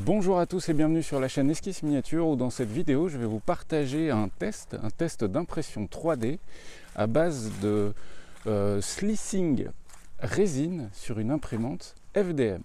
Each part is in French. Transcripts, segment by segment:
Bonjour à tous et bienvenue sur la chaîne Esquisse Miniature où dans cette vidéo je vais vous partager un test d'impression 3D à base de slicing résine sur une imprimante FDM.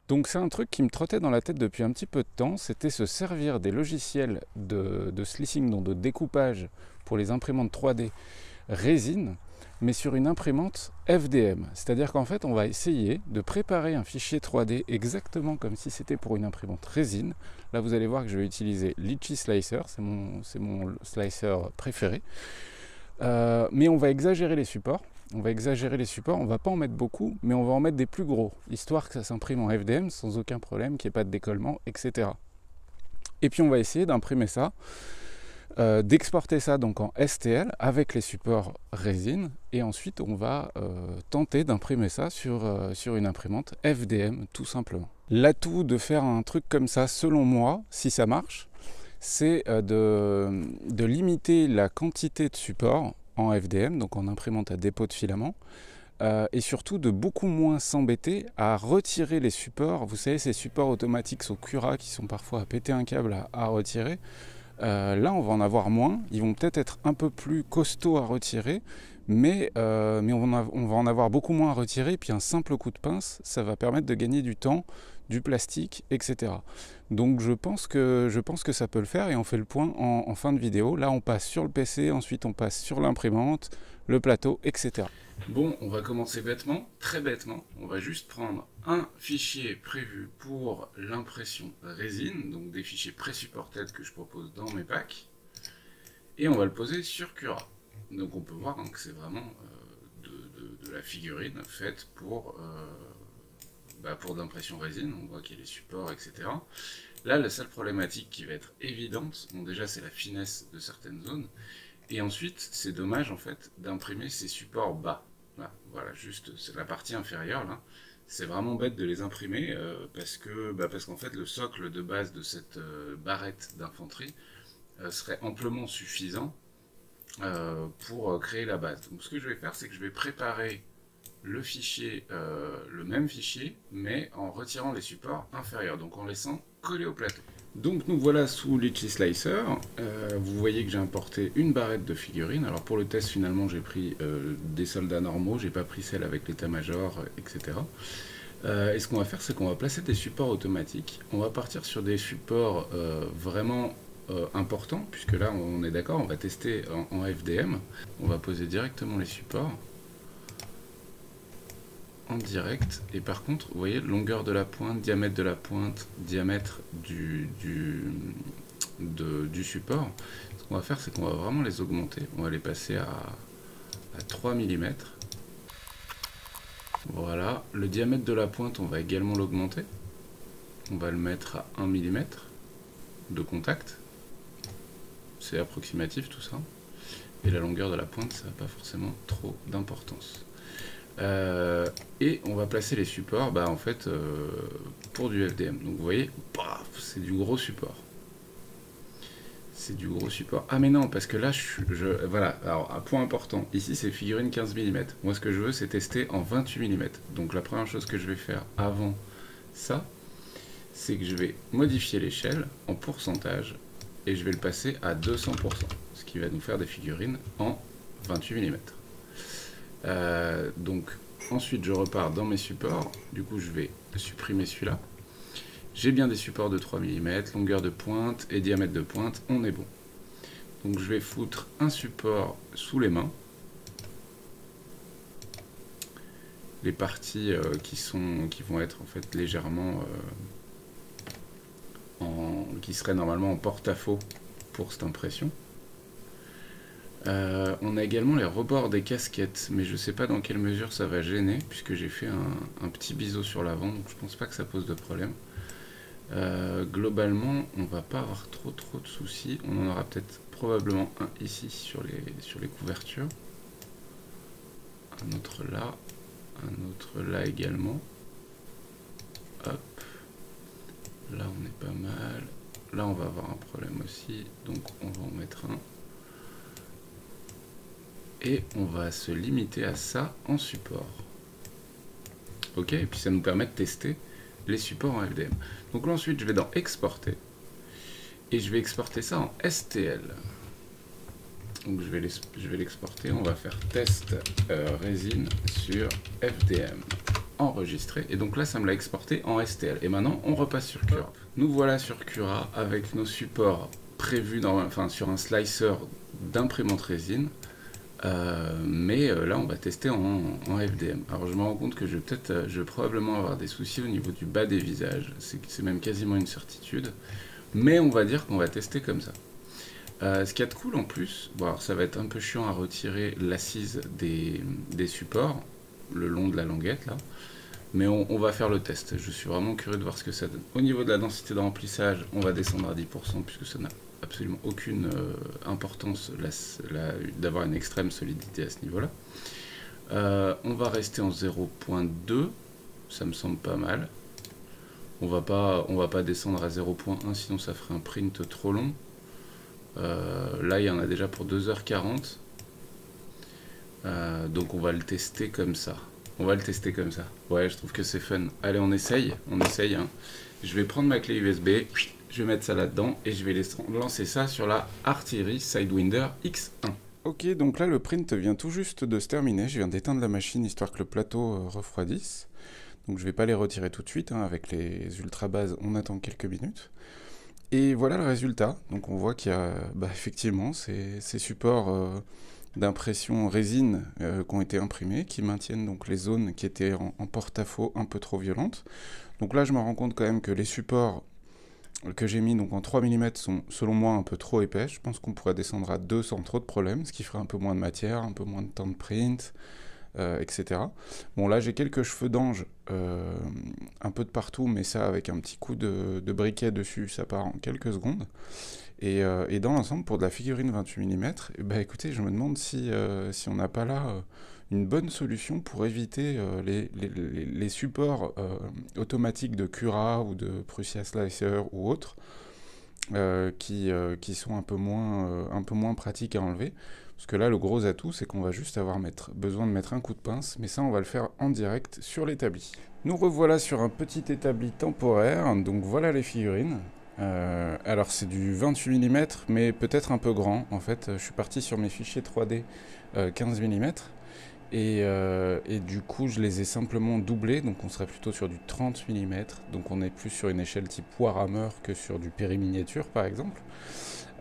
Donc c'est un truc qui me trottait dans la tête depuis un petit peu de temps, c'était se servir des logiciels de slicing, donc de découpage pour les imprimantes 3D résine, mais sur une imprimante FDM. C'est-à-dire qu'en fait, on va essayer de préparer un fichier 3D exactement comme si c'était pour une imprimante résine. Là, vous allez voir que je vais utiliser Litchi Slicer, c'est mon slicer préféré. Mais on va exagérer les supports. On ne va pas en mettre beaucoup, mais on va en mettre des plus gros, histoire que ça s'imprime en FDM sans aucun problème, qu'il n'y ait pas de décollement, etc. Et puis on va essayer d'imprimer ça, d'exporter ça donc en STL avec les supports résine, et ensuite on va tenter d'imprimer ça sur une imprimante FDM tout simplement. L'atout de faire un truc comme ça, selon moi, si ça marche, c'est de limiter la quantité de supports en FDM, donc en imprimante à dépôt de filament, et surtout de beaucoup moins s'embêter à retirer les supports. Vous savez, ces supports automatiques au Cura qui sont parfois à péter un câble à retirer. Là, on va en avoir moins. Ils vont peut-être être un peu plus costauds à retirer, mais on va en avoir beaucoup moins à retirer. Puis un simple coup de pince, ça va permettre de gagner du temps, du plastique, etc. Donc je pense que ça peut le faire et on fait le point en fin de vidéo. Là, on passe sur le PC, ensuite on passe sur l'imprimante, le plateau, etc. Bon, on va commencer bêtement, très bêtement. On va juste prendre un fichier prévu pour l'impression résine, donc des fichiers pré-supported que je propose dans mes packs, et on va le poser sur Cura. Donc on peut voir que c'est vraiment de la figurine faite pour de l'impression résine. On voit qu'il y a les supports, etc. Là, la seule problématique qui va être évidente, bon déjà c'est la finesse de certaines zones, et ensuite c'est dommage en fait d'imprimer ces supports bas. Là, voilà, juste c'est la partie inférieure là. C'est vraiment bête de les imprimer parce qu'en fait le socle de base de cette barrette d'infanterie serait amplement suffisant pour créer la base. Donc ce que je vais faire, c'est que je vais préparer le fichier, le même fichier, mais en retirant les supports inférieurs, donc en laissant coller au plateau. Donc nous voilà sous Litchi Slicer. Vous voyez que j'ai importé une barrette de figurines. Alors pour le test, finalement, j'ai pris des soldats normaux, j'ai pas pris celle avec l'état-major, etc. Et ce qu'on va faire, c'est qu'on va placer des supports automatiques. On va partir sur des supports vraiment importants, puisque là, on est d'accord, on va tester en FDM. On va poser directement les supports en direct, et par contre vous voyez longueur de la pointe, diamètre de la pointe, diamètre du support. Ce qu'on va faire, c'est qu'on va vraiment les augmenter. On va les passer à 3 mm. Voilà, le diamètre de la pointe, on va également l'augmenter. On va le mettre à 1 mm de contact. C'est approximatif tout ça. Et la longueur de la pointe, ça n'a pas forcément trop d'importance. Et on va placer les supports en fait pour du FDM. Donc vous voyez, c'est du gros support. C'est du gros support. Ah mais non, parce que là, voilà, alors un point important, ici c'est figurine 15 mm. Moi ce que je veux, c'est tester en 28 mm. Donc la première chose que je vais faire avant ça, c'est que je vais modifier l'échelle en pourcentage et je vais le passer à 200%, ce qui va nous faire des figurines en 28 mm. Donc ensuite je repars dans mes supports, du coup je vais supprimer celui-là. J'ai bien des supports de 3 mm, longueur de pointe et diamètre de pointe, on est bon. Donc je vais foutre un support sous les mains. Les parties qui vont être en fait légèrement qui seraient normalement en porte-à-faux pour cette impression. On a également les rebords des casquettes, mais je ne sais pas dans quelle mesure ça va gêner, puisque j'ai fait un petit biseau sur l'avant, donc je pense pas que ça pose de problème. Globalement, on va pas avoir trop de soucis. On en aura peut-être probablement un ici sur les couvertures. Un autre là également. Hop. Là on est pas mal. Là on va avoir un problème aussi, donc on va en mettre un. Et on va se limiter à ça en support. Ok, et puis ça nous permet de tester les supports en FDM. Donc là ensuite je vais dans exporter. Et je vais exporter ça en STL. Donc je vais l'exporter, on va faire test résine sur FDM. Enregistré. Et donc là ça me l'a exporté en STL. Et maintenant on repasse sur Cura. Nous voilà sur Cura avec nos supports prévus sur un slicer d'imprimante résine. Mais là on va tester en FDM. Alors je me rends compte que je vais probablement avoir des soucis au niveau du bas des visages. C'est même quasiment une certitude. Mais on va dire qu'on va tester comme ça. Ce qu'il y a de cool en plus, bon, alors ça va être un peu chiant à retirer l'assise des supports le long de la languette là, mais on va faire le test. Je suis vraiment curieux de voir ce que ça donne. Au niveau de la densité de remplissage, on va descendre à 10% puisque ça n'a absolument aucune importance d'avoir une extrême solidité à ce niveau là. On va rester en 0.2, ça me semble pas mal. On va pas descendre à 0.1 sinon ça ferait un print trop long. Là il y en a déjà pour 2h40, donc on va le tester comme ça. Ouais, je trouve que c'est fun. Allez, on essaye hein. Je vais prendre ma clé USB, je vais mettre ça là-dedans et je vais lancer ça sur la Artillery Sidewinder X1. Ok, donc là le print vient tout juste de se terminer. Je viens d'éteindre la machine histoire que le plateau refroidisse. Donc je vais pas les retirer tout de suite, hein. Avec les ultra bases on attend quelques minutes. Et voilà le résultat. Donc on voit qu'il y a effectivement ces supports d'impression résine qui ont été imprimés, qui maintiennent donc les zones qui étaient en porte-à-faux un peu trop violentes. Donc là je me rends compte quand même que les supports que j'ai mis donc en 3 mm sont selon moi un peu trop épais. Je pense qu'on pourrait descendre à 2 sans trop de problèmes, ce qui ferait un peu moins de matière, un peu moins de temps de print, etc. Bon là j'ai quelques cheveux d'ange un peu de partout, mais ça avec un petit coup de briquet dessus, ça part en quelques secondes. Et dans l'ensemble, pour de la figurine 28 mm, écoutez, je me demande si on n'a pas là une bonne solution pour éviter les supports automatiques de Cura ou de Prusia Slicer ou autres, qui sont un peu moins pratiques à enlever. Parce que là, le gros atout, c'est qu'on va juste avoir besoin de mettre un coup de pince, mais ça, on va le faire en direct sur l'établi. Nous revoilà sur un petit établi temporaire, donc voilà les figurines. Alors c'est du 28 mm, mais peut-être un peu grand. En fait, je suis parti sur mes fichiers 3D 15 mm, et du coup, je les ai simplement doublés, donc on serait plutôt sur du 30 mm, donc on est plus sur une échelle type Warhammer que sur du périminiature, par exemple.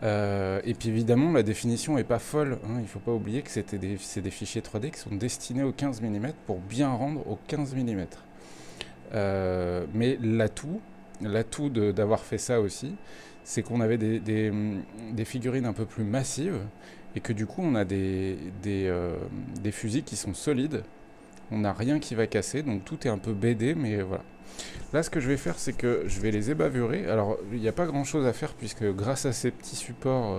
Et puis évidemment la définition est pas folle, hein. Il ne faut pas oublier que c'est des fichiers 3D qui sont destinés au 15 mm pour bien rendre au 15 mm. Mais l'atout d'avoir fait ça aussi, c'est qu'on avait des figurines un peu plus massives et que du coup on a des fusils qui sont solides, on n'a rien qui va casser, donc tout est un peu BD, mais voilà. Là, ce que je vais faire, c'est que je vais les ébavurer. Alors, il n'y a pas grand-chose à faire, puisque grâce à ces petits supports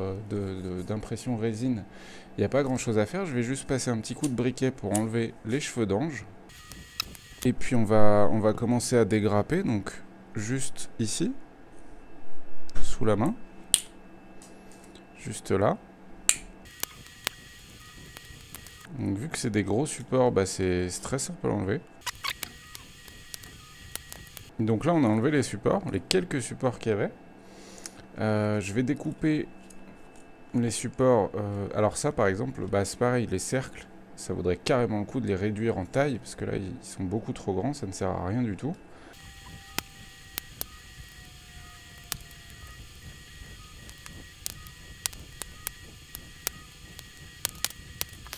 d'impression résine, il n'y a pas grand-chose à faire. Je vais juste passer un petit coup de briquet pour enlever les cheveux d'ange. Et puis, on va commencer à dégrapper, donc juste ici, sous la main, juste là. Donc, vu que c'est des gros supports, c'est très simple à enlever. Donc là on a enlevé les supports, les quelques supports qu'il y avait. Je vais découper les supports. Alors ça par exemple, c'est pareil, les cercles, ça vaudrait carrément le coup de les réduire en taille, parce que là ils sont beaucoup trop grands, ça ne sert à rien du tout.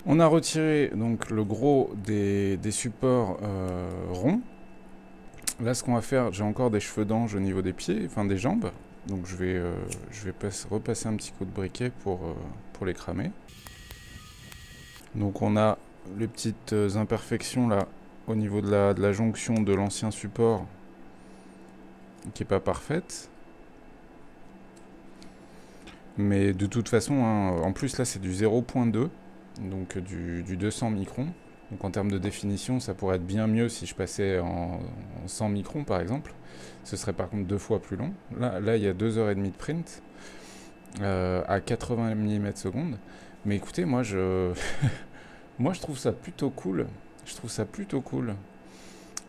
On a retiré donc le gros des supports ronds. Là, ce qu'on va faire, j'ai encore des cheveux d'ange au niveau des pieds, enfin des jambes. Donc je vais repasser un petit coup de briquet pour les cramer. Donc on a les petites imperfections là au niveau de la jonction de l'ancien support qui n'est pas parfaite. Mais de toute façon, hein, en plus là c'est du 0.2, donc du 200 microns. Donc en termes de définition, ça pourrait être bien mieux si je passais en 100 microns par exemple. Ce serait par contre 2 fois plus long. Là il y a 2h30 de print à 80 mm/s. Mais écoutez, moi Moi, je trouve ça plutôt cool. Je trouve ça plutôt cool.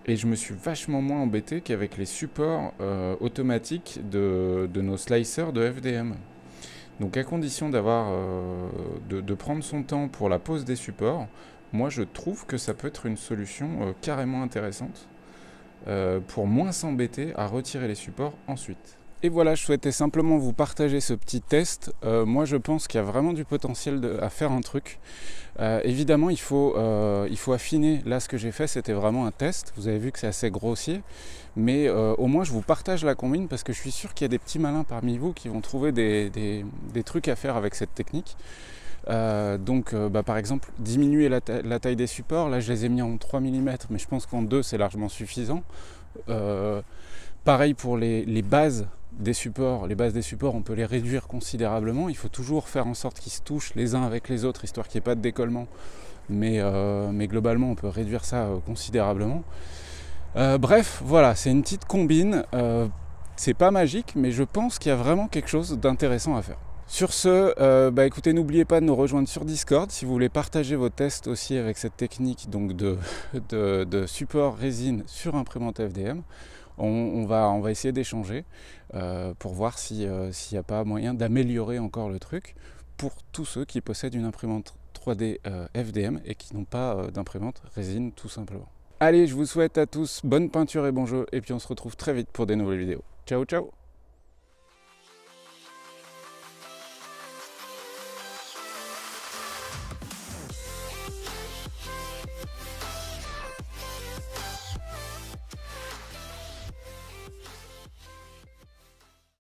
Et je me suis vachement moins embêté qu'avec les supports automatiques de nos slicers de FDM. Donc à condition de prendre son temps pour la pose des supports, moi je trouve que ça peut être une solution carrément intéressante pour moins s'embêter à retirer les supports ensuite. Et voilà, je souhaitais simplement vous partager ce petit test. Moi je pense qu'il y a vraiment du potentiel à faire un truc. Évidemment il faut affiner. Là ce que j'ai fait c'était vraiment un test. Vous avez vu que c'est assez grossier. Mais au moins je vous partage la combine parce que je suis sûr qu'il y a des petits malins parmi vous qui vont trouver des trucs à faire avec cette technique. Par exemple diminuer la taille des supports. Là je les ai mis en 3 mm mais je pense qu'en 2 c'est largement suffisant. Pareil pour les bases des supports. Les bases des supports, on peut les réduire considérablement. Il faut toujours faire en sorte qu'ils se touchent les uns avec les autres, histoire qu'il n'y ait pas de décollement. Mais globalement, on peut réduire ça considérablement. Bref, voilà, c'est une petite combine. C'est pas magique, mais je pense qu'il y a vraiment quelque chose d'intéressant à faire. Sur ce, écoutez, n'oubliez pas de nous rejoindre sur Discord si vous voulez partager vos tests aussi avec cette technique donc de support résine sur imprimante FDM. On va essayer d'échanger pour voir s'il n'y a pas moyen d'améliorer encore le truc pour tous ceux qui possèdent une imprimante 3D FDM et qui n'ont pas d'imprimante résine tout simplement. Allez, je vous souhaite à tous bonne peinture et bon jeu et puis on se retrouve très vite pour des nouvelles vidéos. Ciao ciao.